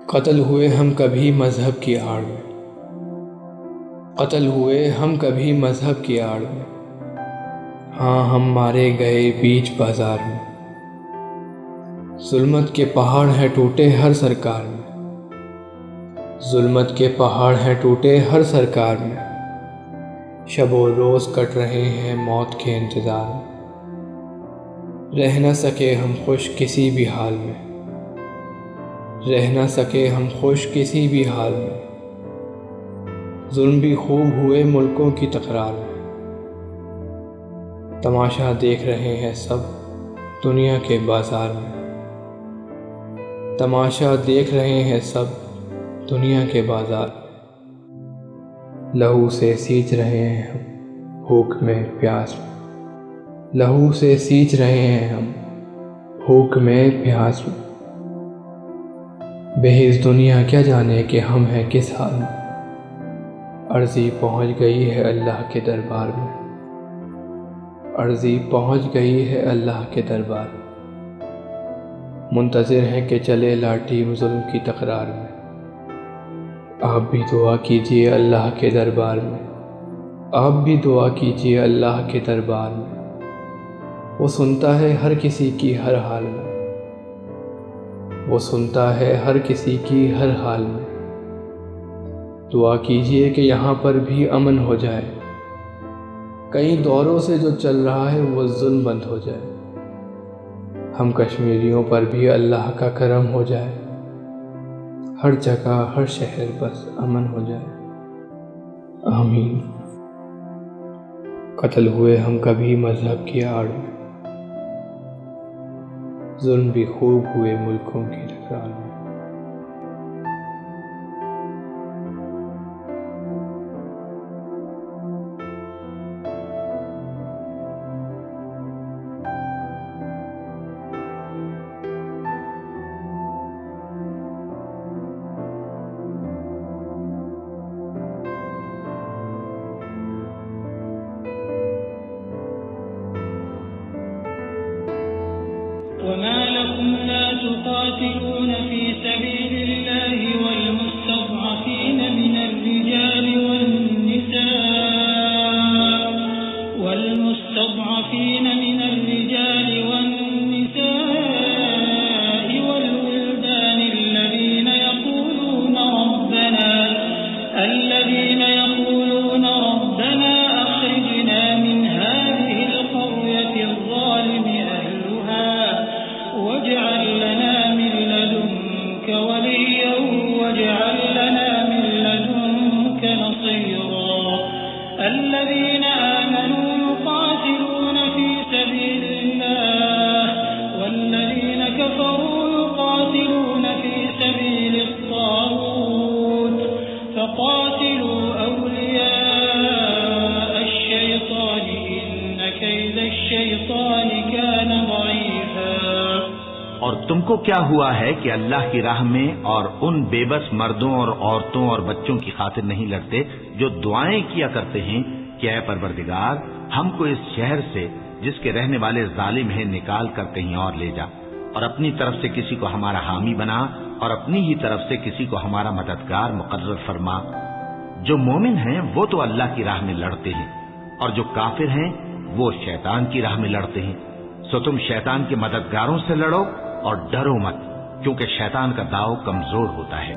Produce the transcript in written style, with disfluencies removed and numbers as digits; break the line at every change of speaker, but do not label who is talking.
قتل ہوئے ہم کبھی مذہب کی آڑ میں، قتل ہوئے ہم کبھی مذہب کی آڑ میں، ہاں ہم مارے گئے بیچ بازار میں۔ ظلمت کے پہاڑ ہیں ٹوٹے ہر سرکار میں، ظلمت کے پہاڑ ہیں ٹوٹے ہر سرکار میں، شب و روز کٹ رہے ہیں موت کے انتظار میں۔ رہ نہ سکے ہم خوش کسی بھی حال میں، رہ نہ سکے ہم خوش کسی بھی حال میں، ظلم بھی خوب ہوئے ملکوں کی تکرار میں۔ تماشا دیکھ رہے ہیں سب دنیا کے بازار میں، تماشا دیکھ رہے ہیں سب دنیا کے بازار میں۔ لہو سے سینچ رہے ہیں ہم بھوک میں پیاس میں، لہو سے سینچ رہے ہیں ہم بھوک میں پیاس میں۔ بحث دنیا کیا جانے کہ ہم ہیں کس حال میں، عرضی پہنچ گئی ہے اللہ کے دربار میں، عرضی پہنچ گئی ہے اللہ کے دربار میں۔ منتظر ہیں کہ چلے لاٹھی ظلم کی تکرار میں، آپ بھی دعا کیجئے اللہ کے دربار میں، آپ بھی دعا کیجئے اللہ کے دربار میں۔ وہ سنتا ہے ہر کسی کی ہر حال میں، وہ سنتا ہے ہر کسی کی ہر حال میں۔ دعا کیجئے کہ یہاں پر بھی امن ہو جائے، کئی دوروں سے جو چل رہا ہے وہ ظلم بند ہو جائے، ہم کشمیریوں پر بھی اللہ کا کرم ہو جائے، ہر جگہ ہر شہر بس امن ہو جائے، آمین۔ قتل ہوئے ہم کبھی مذہب کی آڑ میں، ظلم بھی خوب ہوئے ملکوں کی تکرار میں۔
وما لكم لا تقاتلون في سبيل الله والمستضعفين من الرجال والنساء والولدان الذين يقولون ربنا أخرجنا من هذه القرية الظالم أهلها واجعل لنا من لدنك وليا واجعل لنا من لدنك نصيرا الذين آمنوا يقاتلون في سبيل الله والذين كفروا يقاتلون في سبيل الطاغوت فقاتلوا أولياء الشيطان إن كيد الشيطان كان ضعيفا۔
اور تم کو کیا ہوا ہے کہ اللہ کی راہ میں اور ان بے بس مردوں اور عورتوں اور بچوں کی خاطر نہیں لڑتے جو دعائیں کیا کرتے ہیں کہ اے پروردگار ہم کو اس شہر سے جس کے رہنے والے ظالم ہیں نکال کر کہیں اور لے جا، اور اپنی طرف سے کسی کو ہمارا حامی بنا اور اپنی ہی طرف سے کسی کو ہمارا مددگار مقرر فرما۔ جو مومن ہیں وہ تو اللہ کی راہ میں لڑتے ہیں، اور جو کافر ہیں وہ شیطان کی راہ میں لڑتے ہیں، سو تم شیطان کے مددگاروں سے لڑو اور ڈرو مت، کیونکہ شیطان کا داؤ کمزور ہوتا ہے۔